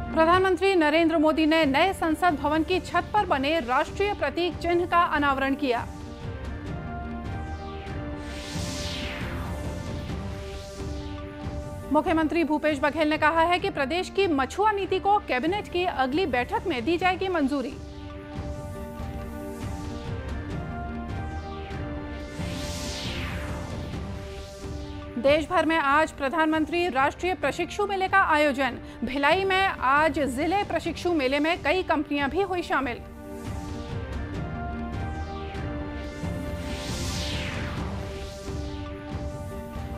प्रधानमंत्री नरेंद्र मोदी ने नए संसद भवन की छत पर बने राष्ट्रीय प्रतीक चिन्ह का अनावरण किया। मुख्यमंत्री भूपेश बघेल ने कहा है कि प्रदेश की मछुआ नीति को कैबिनेट की अगली बैठक में दी जाएगी मंजूरी। देश भर में आज प्रधानमंत्री राष्ट्रीय प्रशिक्षु मेले का आयोजन। भिलाई में आज जिले प्रशिक्षु मेले में कई कंपनियां भी हुई शामिल।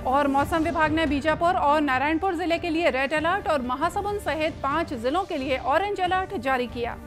और मौसम विभाग ने बीजापुर और नारायणपुर जिले के लिए रेड अलर्ट और महासमुंद सहित 5 जिलों के लिए ऑरेंज अलर्ट जारी किया।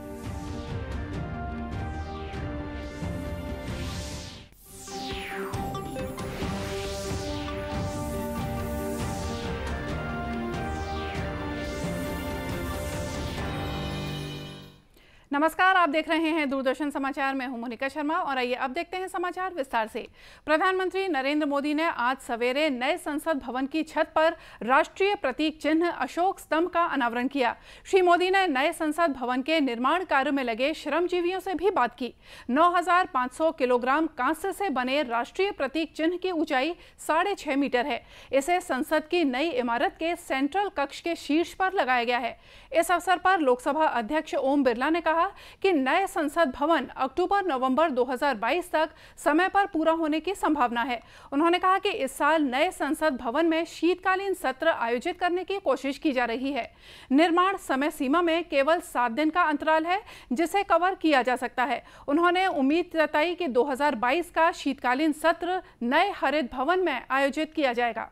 नमस्कार, आप देख रहे हैं दूरदर्शन समाचार। मैं हूं मोनिका शर्मा और आइए अब देखते हैं समाचार विस्तार से। प्रधानमंत्री नरेंद्र मोदी ने आज सवेरे नए संसद भवन की छत पर राष्ट्रीय प्रतीक चिन्ह अशोक स्तंभ का अनावरण किया। श्री मोदी ने नए संसद भवन के निर्माण कार्य में लगे श्रमजीवियों से भी बात की। 9,500 किलोग्राम कांस्य से बने राष्ट्रीय प्रतीक चिन्ह की ऊंचाई 6.5 मीटर है। इसे संसद की नई इमारत के सेंट्रल कक्ष के शीर्ष पर लगाया गया है। इस अवसर पर लोकसभा अध्यक्ष ओम बिरला ने कहा कि नए संसद भवन अक्टूबर-नवंबर 2022 तक समय पर पूरा होने की संभावना है। उन्होंने कहा कि इस साल नए संसद भवन में शीतकालीन सत्र आयोजित करने की कोशिश की जा रही है। निर्माण समय सीमा में केवल 7 दिन का अंतराल है, जिसे कवर किया जा सकता है। उन्होंने उम्मीद जताई कि 2022 का शीतकालीन सत्र नए हरित भवन में आयोजित किया जाएगा।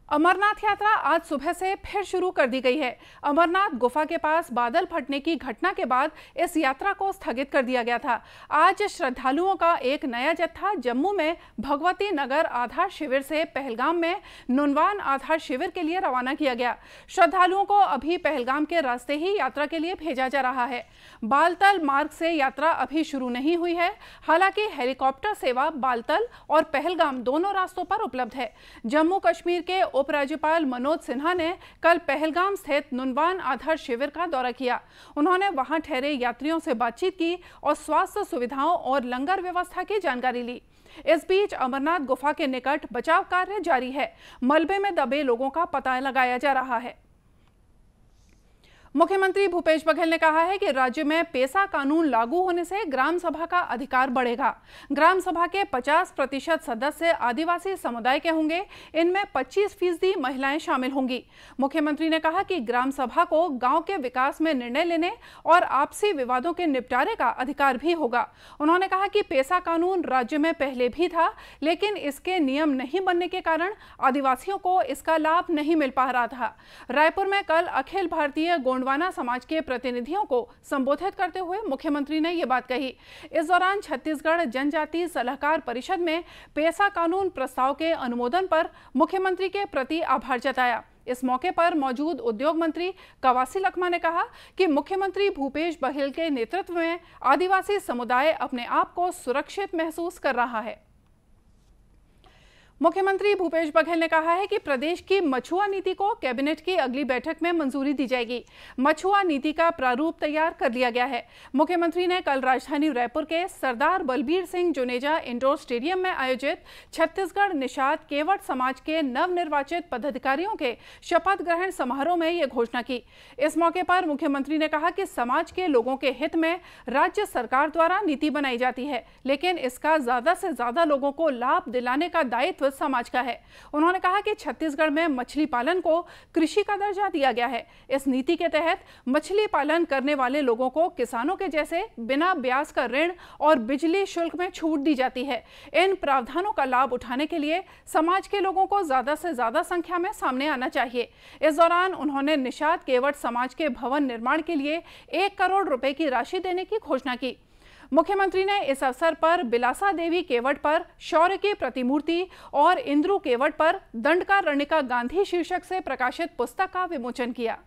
अमरनाथ यात्रा आज सुबह से फिर शुरू कर दी गई है। अमरनाथ गुफा के पास बादल फटने की घटना के बाद इस यात्रा को स्थगित कर दिया गया था। आज श्रद्धालुओं का एक नया जत्था जम्मू में भगवती नगर आधार शिविर से पहलगाम में नुनवान आधार शिविर के लिए रवाना किया गया। श्रद्धालुओं को अभी पहलगाम के रास्ते ही यात्रा के लिए भेजा जा रहा है। बालतल मार्ग से यात्रा अभी शुरू नहीं हुई है। हालांकि हेलीकॉप्टर सेवा बालतल और पहलगाम दोनों रास्तों पर उपलब्ध है। जम्मू कश्मीर के उपराज्यपाल मनोज सिन्हा ने कल पहलगाम स्थित नुनवान आधार शिविर का दौरा किया। उन्होंने वहां ठहरे यात्रियों से बातचीत की और स्वास्थ्य सुविधाओं और लंगर व्यवस्था की जानकारी ली। इस बीच अमरनाथ गुफा के निकट बचाव कार्य जारी है। मलबे में दबे लोगों का पता लगाया जा रहा है। मुख्यमंत्री भूपेश बघेल ने कहा है कि राज्य में पेसा कानून लागू होने से ग्राम सभा का अधिकार बढ़ेगा। ग्राम सभा के 50% सदस्य आदिवासी समुदाय के होंगे। इनमें 25% महिलाएं शामिल होंगी। मुख्यमंत्री ने कहा कि ग्राम सभा को गांव के विकास में निर्णय लेने और आपसी विवादों के निपटारे का अधिकार भी होगा। उन्होंने कहा कि पेसा कानून राज्य में पहले भी था, लेकिन इसके नियम नहीं बनने के कारण आदिवासियों को इसका लाभ नहीं मिल पा रहा था। रायपुर में कल अखिल भारतीय गोंडवाना समाज के प्रतिनिधियों को संबोधित करते हुए मुख्यमंत्री ने यह बात कही। इस दौरान छत्तीसगढ़ जनजाति सलाहकार परिषद में पेसा कानून प्रस्ताव के अनुमोदन पर मुख्यमंत्री के प्रति आभार जताया। इस मौके पर मौजूद उद्योग मंत्री कवासी लखमा ने कहा कि मुख्यमंत्री भूपेश बघेल के नेतृत्व में आदिवासी समुदाय अपने आप को सुरक्षित महसूस कर रहा है। मुख्यमंत्री भूपेश बघेल ने कहा है कि प्रदेश की मछुआ नीति को कैबिनेट की अगली बैठक में मंजूरी दी जाएगी। मछुआ नीति का प्रारूप तैयार कर लिया गया है। मुख्यमंत्री ने कल राजधानी रायपुर के सरदार बलबीर सिंह जुनेजा इंडोर स्टेडियम में आयोजित छत्तीसगढ़ निषाद केवट समाज के नवनिर्वाचित पदाधिकारियों के शपथ ग्रहण समारोह में यह घोषणा की। इस मौके पर मुख्यमंत्री ने कहा कि समाज के लोगों के हित में राज्य सरकार द्वारा नीति बनाई जाती है, लेकिन इसका ज्यादा से ज्यादा लोगों को लाभ दिलाने का दायित्व समाज का है। उन्होंने कहा कि छत्तीसगढ़ में मछली पालन को कृषि का दर्जा दिया गया है। इस नीति के तहत मछली पालन करने वाले लोगों को किसानों के जैसे बिना ब्याज का ऋण और बिजली शुल्क में छूट दी जाती है। इन प्रावधानों का लाभ उठाने के लिए समाज के लोगों को ज्यादा से ज्यादा संख्या में सामने आना चाहिए। इस दौरान उन्होंने निषाद केवट समाज के भवन निर्माण के लिए 1 करोड़ रुपए की राशि देने की घोषणा की। मुख्यमंत्री ने इस अवसर पर बिलासा देवी केवट पर शौर्य की प्रतिमूर्ति और इंद्रू केवट पर दंडकारण्यका गांधी शीर्षक से प्रकाशित पुस्तक का विमोचन किया।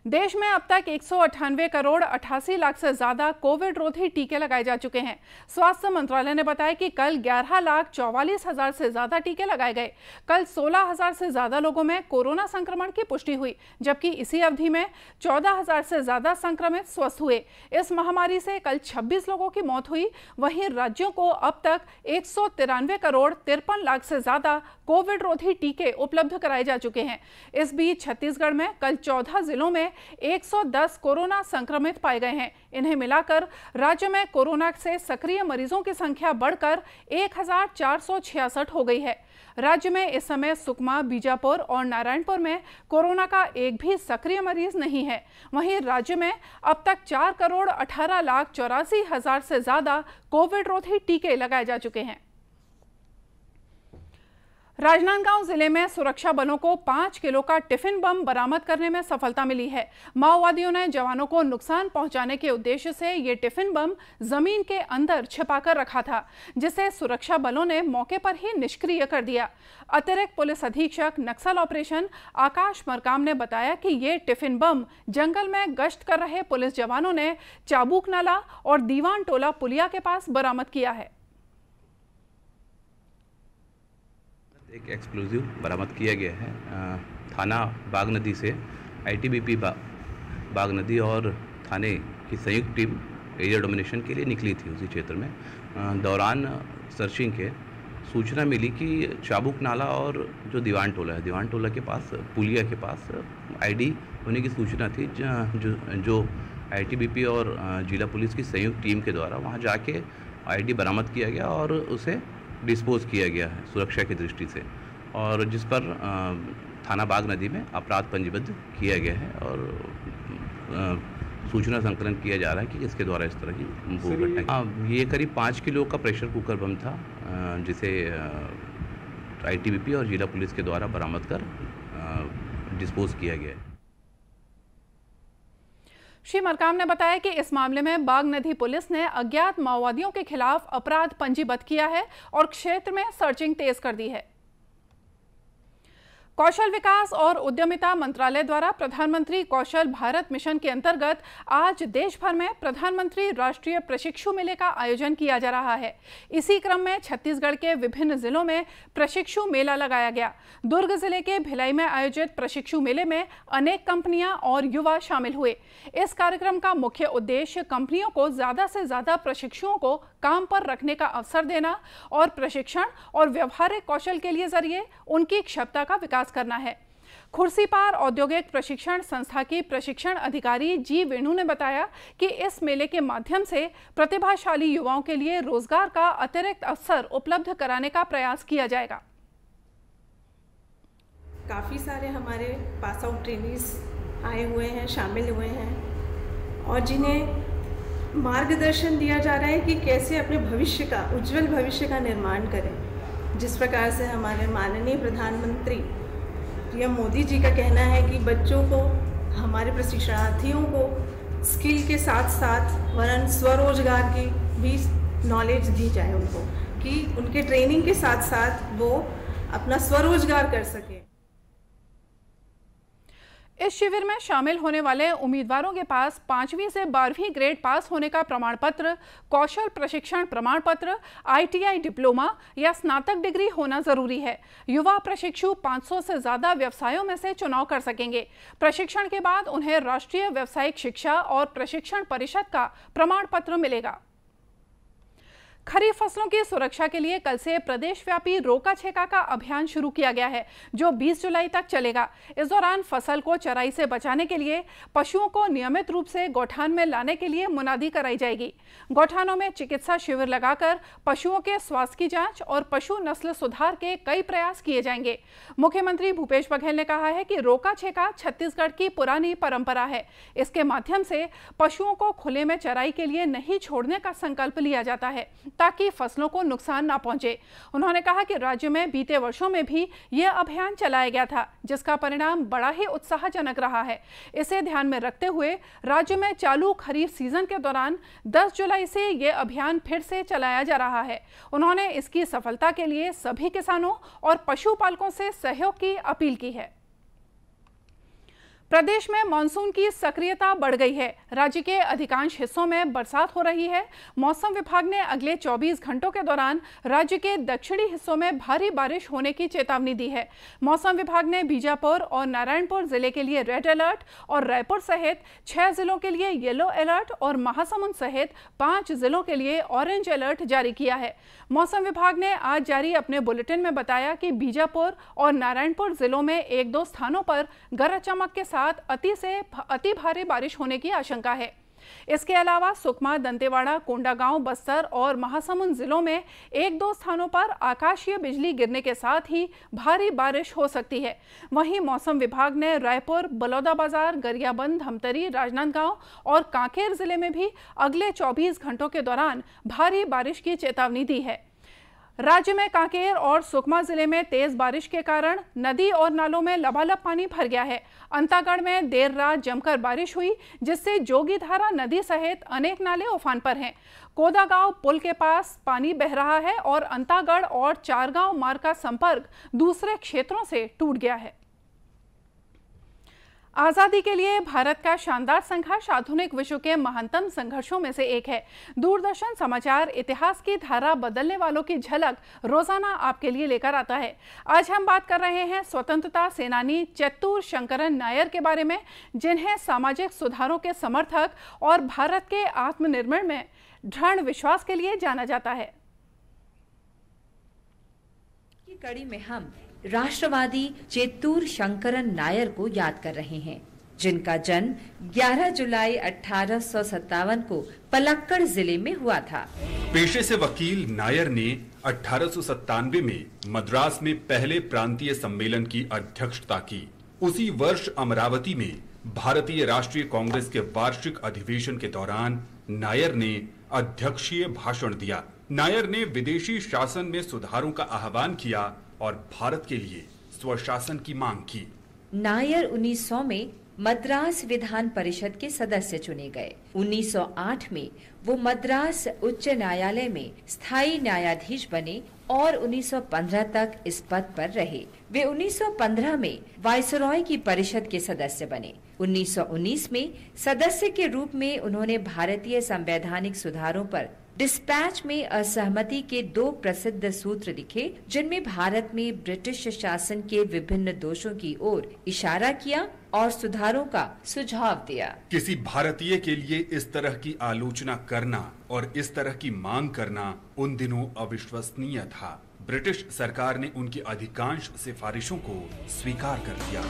देश में अब तक 198 करोड़ 88 लाख से ज्यादा कोविड रोधी टीके लगाए जा चुके हैं। स्वास्थ्य मंत्रालय ने बताया कि कल 11,44,000 से ज्यादा टीके लगाए गए। कल 16,000 से ज्यादा लोगों में कोरोना संक्रमण की पुष्टि हुई, जबकि इसी अवधि में 14,000 से ज्यादा संक्रमित स्वस्थ हुए। इस महामारी से कल 26 लोगों की मौत हुई। वहीं राज्यों को अब तक 193 करोड़ 53 लाख से ज्यादा कोविड रोधी टीके उपलब्ध कराए जा चुके हैं। इस बीच छत्तीसगढ़ में कल 14 जिलों में 110 कोरोना संक्रमित पाए गए हैं। इन्हें मिलाकर राज्य में कोरोना से सक्रिय मरीजों की संख्या बढ़कर 1,466 हो गई है। राज्य में इस समय सुकमा, बीजापुर और नारायणपुर में कोरोना का एक भी सक्रिय मरीज नहीं है। वहीं राज्य में अब तक 4 करोड़ 18 लाख 84 हजार से ज्यादा कोविड रोधी टीके लगाए जा चुके हैं। राजनांदगांव जिले में सुरक्षा बलों को 5 किलो का टिफिन बम बरामद करने में सफलता मिली है। माओवादियों ने जवानों को नुकसान पहुंचाने के उद्देश्य से ये टिफिन बम जमीन के अंदर छिपाकर रखा था, जिसे सुरक्षा बलों ने मौके पर ही निष्क्रिय कर दिया। अतिरिक्त पुलिस अधीक्षक नक्सल ऑपरेशन आकाश मरकाम ने बताया कि ये टिफिन बम जंगल में गश्त कर रहे पुलिस जवानों ने चाबुक नाला और दीवान टोला पुलिया के पास बरामद किया है। एक एक्सप्लोजिव बरामद किया गया है। थाना बाग नदी से आईटीबीपी बाग नदी और थाने की संयुक्त टीम एरिया डोमिनेशन के लिए निकली थी। उसी क्षेत्र में दौरान सर्चिंग के सूचना मिली कि चाबुक नाला और जो दीवान टोला है, दीवान टोला के पास पुलिया के पास आईडी होने की सूचना थी, जो आईटीबीपी और जिला पुलिस की संयुक्त टीम के द्वारा वहां जाके आईडी बरामद किया गया और उसे डिस्पोज किया गया है सुरक्षा की दृष्टि से, और जिस पर थाना बाग नदी में अपराध पंजीबद्ध किया गया है और सूचना संकलन किया जा रहा है कि इसके द्वारा इस तरह की वो घटना। ये करीब 5 किलो का प्रेशर कुकर बम था, जिसे आईटीबीपी और जिला पुलिस के द्वारा बरामद कर डिस्पोज किया गया है। श्री मरकाम ने बताया कि इस मामले में बाग नदी पुलिस ने अज्ञात माओवादियों के खिलाफ अपराध पंजीबद्ध किया है और क्षेत्र में सर्चिंग तेज कर दी है। कौशल विकास और उद्यमिता मंत्रालय द्वारा प्रधानमंत्री कौशल भारत मिशन के अंतर्गत आज देश भर में प्रधानमंत्री राष्ट्रीय प्रशिक्षु मेले का आयोजन किया जा रहा है। इसी क्रम में छत्तीसगढ़ के विभिन्न जिलों में प्रशिक्षु मेला लगाया गया। दुर्ग जिले के भिलाई में आयोजित प्रशिक्षु मेले में अनेक कंपनियां और युवा शामिल हुए। इस कार्यक्रम का मुख्य उद्देश्य कंपनियों को ज्यादा से ज्यादा प्रशिक्षुओं को काम पर रखने का अवसर देना और प्रशिक्षण और व्यवहारिक कौशल के लिए जरिए उनकी क्षमता का विकास करना है। खुर्सीपार औद्योगिक प्रशिक्षण संस्था की प्रशिक्षण अधिकारी जी वेणु ने बताया कि इस मेले के माध्यम से प्रतिभाशाली युवाओं के लिए रोजगार का अतिरिक्त अवसर उपलब्ध कराने का प्रयास किया जाएगा। काफ़ी सारे हमारे पास आउट ट्रेनीज आए हुए हैं, शामिल हुए हैं और जिन्हें मार्गदर्शन दिया जा रहा है कि कैसे अपने भविष्य का, उज्जवल भविष्य का निर्माण करें। जिस प्रकार से हमारे माननीय प्रधानमंत्री पीएम मोदी जी का कहना है कि बच्चों को, हमारे प्रशिक्षणार्थियों को स्किल के साथ साथ वरन स्वरोजगार की भी नॉलेज दी जाए उनको, कि उनके ट्रेनिंग के साथ साथ वो अपना स्वरोजगार कर सकें। इस शिविर में शामिल होने वाले उम्मीदवारों के पास 5वीं से 12वीं ग्रेड पास होने का प्रमाण पत्र, कौशल प्रशिक्षण प्रमाण पत्र, ITI डिप्लोमा या स्नातक डिग्री होना जरूरी है। युवा प्रशिक्षु 500 से ज्यादा व्यवसायों में से चुनाव कर सकेंगे। प्रशिक्षण के बाद उन्हें राष्ट्रीय व्यावसायिक शिक्षा और प्रशिक्षण परिषद का प्रमाण पत्र मिलेगा। खरीफ फसलों की सुरक्षा के लिए कल से प्रदेश व्यापी रोका छेका का अभियान शुरू किया गया है, जो 20 जुलाई तक चलेगा। इस दौरान फसल को चराई से बचाने के लिए पशुओं को नियमित रूप से गौठान में लाने के लिए मुनादी कराई जाएगी। गौठानों में चिकित्सा शिविर लगाकर पशुओं के स्वास्थ्य की जांच और पशु नस्ल सुधार के कई प्रयास किए जाएंगे। मुख्यमंत्री भूपेश बघेल ने कहा है कि रोका छेका छत्तीसगढ़ की पुरानी परंपरा है। इसके माध्यम से पशुओं को खुले में चराई के लिए नहीं छोड़ने का संकल्प लिया जाता है ताकि फसलों को नुकसान ना पहुंचे। उन्होंने कहा कि राज्य में बीते वर्षों में भी यह अभियान चलाया गया था, जिसका परिणाम बड़ा ही उत्साहजनक रहा है। इसे ध्यान में रखते हुए राज्य में चालू खरीफ सीजन के दौरान 10 जुलाई से यह अभियान फिर से चलाया जा रहा है। उन्होंने इसकी सफलता के लिए सभी किसानों और पशुपालकों से सहयोग की अपील की है। प्रदेश में मानसून की सक्रियता बढ़ गई है। राज्य के अधिकांश हिस्सों में बरसात हो रही है। मौसम विभाग ने अगले 24 घंटों के दौरान राज्य के दक्षिणी हिस्सों में भारी बारिश होने की चेतावनी दी है। मौसम विभाग ने बीजापुर और नारायणपुर जिले के लिए रेड अलर्ट और रायपुर सहित 6 जिलों के लिए येलो अलर्ट और महासमुंद सहित 5 जिलों के लिए ऑरेंज अलर्ट जारी किया है। मौसम विभाग ने आज जारी अपने बुलेटिन में बताया कि बीजापुर और नारायणपुर जिलों में 1-2 स्थानों पर गरज चमक के साथ अति से अति भारी बारिश होने की आशंका है। इसके अलावा सुकमा, दंतेवाड़ा, कोंडागांव, बस्तर और महासमुंद जिलों में 1-2 स्थानों पर आकाशीय बिजली गिरने के साथ ही भारी बारिश हो सकती है। वहीं मौसम विभाग ने रायपुर, बलौदाबाजार, गरियाबंद, धमतरी, राजनांदगांव और कांकेर जिले में भी अगले 24 घंटों के दौरान भारी बारिश की चेतावनी दी है। राज्य में कांकेर और सुकमा जिले में तेज बारिश के कारण नदी और नालों में लबालब पानी भर गया है। अंतागढ़ में देर रात जमकर बारिश हुई, जिससे जोगीधारा नदी सहित अनेक नाले उफान पर हैं। कोदागांव पुल के पास पानी बह रहा है और अंतागढ़ और चारगांव मार्ग का संपर्क दूसरे क्षेत्रों से टूट गया है। आजादी के लिए भारत का शानदार संघर्ष आधुनिक विश्व के महानतम संघर्षों में से एक है। दूरदर्शन समाचार इतिहास की धारा बदलने वालों की झलक रोजाना आपके लिए लेकर आता है। आज हम बात कर रहे हैं स्वतंत्रता सेनानी चेत्तूर शंकरन नायर के बारे में, जिन्हें सामाजिक सुधारों के समर्थक और भारत के आत्मनिर्माण में दृढ़ विश्वास के लिए जाना जाता है। की कड़ी में हम राष्ट्रवादी चेत्तूर शंकरन नायर को याद कर रहे हैं, जिनका जन्म 11 जुलाई 1857 को पलक्कड़ जिले में हुआ था। पेशे से वकील नायर ने 1897 में मद्रास में पहले प्रांतीय सम्मेलन की अध्यक्षता की। उसी वर्ष अमरावती में भारतीय राष्ट्रीय कांग्रेस के वार्षिक अधिवेशन के दौरान नायर ने अध्यक्षीय भाषण दिया। नायर ने विदेशी शासन में सुधारों का आह्वान किया और भारत के लिए स्वशासन की मांग की। नायर 1900 में मद्रास विधान परिषद के सदस्य चुने गए। 1908 में वो मद्रास उच्च न्यायालय में स्थायी न्यायाधीश बने और 1915 तक इस पद पर रहे। वे 1915 में वायसरॉय की परिषद के सदस्य बने। 1919 में सदस्य के रूप में उन्होंने भारतीय संवैधानिक सुधारों पर डिस्पैच में असहमति के 2 प्रसिद्ध सूत्र लिखे, जिनमें भारत में ब्रिटिश शासन के विभिन्न दोषों की ओर इशारा किया और सुधारों का सुझाव दिया। किसी भारतीय के लिए इस तरह की आलोचना करना और इस तरह की मांग करना उन दिनों अविश्वसनीय था। ब्रिटिश सरकार ने उनकी अधिकांश सिफारिशों को स्वीकार कर लिया।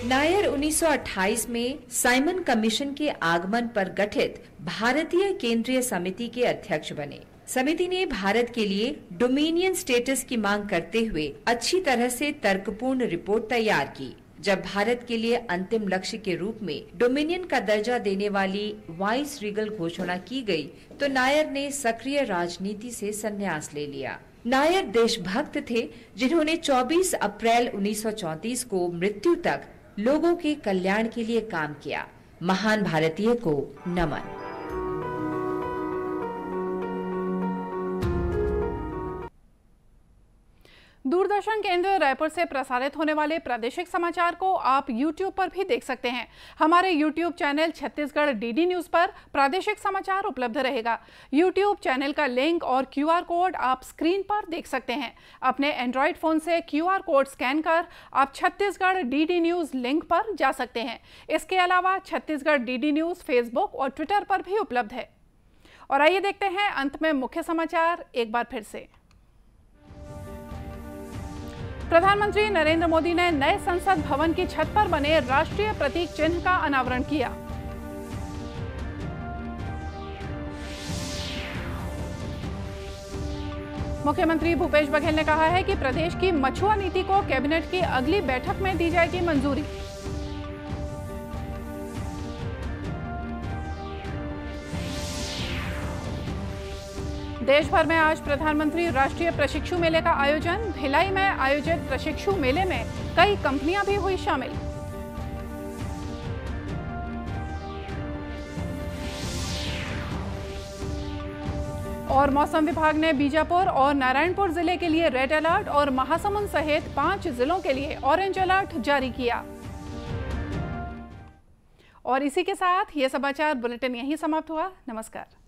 नायर 1928 में साइमन कमीशन के आगमन पर गठित भारतीय केंद्रीय समिति के अध्यक्ष बने। समिति ने भारत के लिए डोमिनियन स्टेटस की मांग करते हुए अच्छी तरह से तर्कपूर्ण रिपोर्ट तैयार की। जब भारत के लिए अंतिम लक्ष्य के रूप में डोमिनियन का दर्जा देने वाली वाइस रीगल घोषणा की गई, तो नायर ने सक्रिय राजनीति से संन्यास ले लिया। नायर देशभक्त थे, जिन्होंने 24 अप्रैल 1934 को मृत्यु तक लोगों के कल्याण के लिए काम किया। महान भारतीय को नमन। दूरदर्शन केंद्र रायपुर से प्रसारित होने वाले प्रादेशिक समाचार को आप YouTube पर भी देख सकते हैं। हमारे YouTube channel Chhattisgarh DD news पर प्रादेशिक समाचार उपलब्ध रहेगा। YouTube चैनल का लिंक और QR कोड आप स्क्रीन पर देख सकते हैं। अपने एंड्रॉयड फोन से QR कोड स्कैन कर आप छत्तीसगढ़ DD न्यूज लिंक पर जा सकते हैं। इसके अलावा छत्तीसगढ़ DD न्यूज फेसबुक और ट्विटर पर भी उपलब्ध है। और आइए देखते हैं अंत में मुख्य समाचार एक बार फिर से। प्रधानमंत्री नरेंद्र मोदी ने नए संसद भवन की छत पर बने राष्ट्रीय प्रतीक चिन्ह का अनावरण किया। मुख्यमंत्री भूपेश बघेल ने कहा है कि प्रदेश की मछुआ नीति को कैबिनेट की अगली बैठक में दी जाएगी मंजूरी। देश भर में आज प्रधानमंत्री राष्ट्रीय प्रशिक्षु मेले का आयोजन। भिलाई में आयोजित प्रशिक्षु मेले में कई कंपनियां भी हुई शामिल। और मौसम विभाग ने बीजापुर और नारायणपुर जिले के लिए रेड अलर्ट और महासमुंद सहित 5 जिलों के लिए ऑरेंज अलर्ट जारी किया। और इसी के साथ ये समाचार बुलेटिन यहीं समाप्त हुआ। नमस्कार।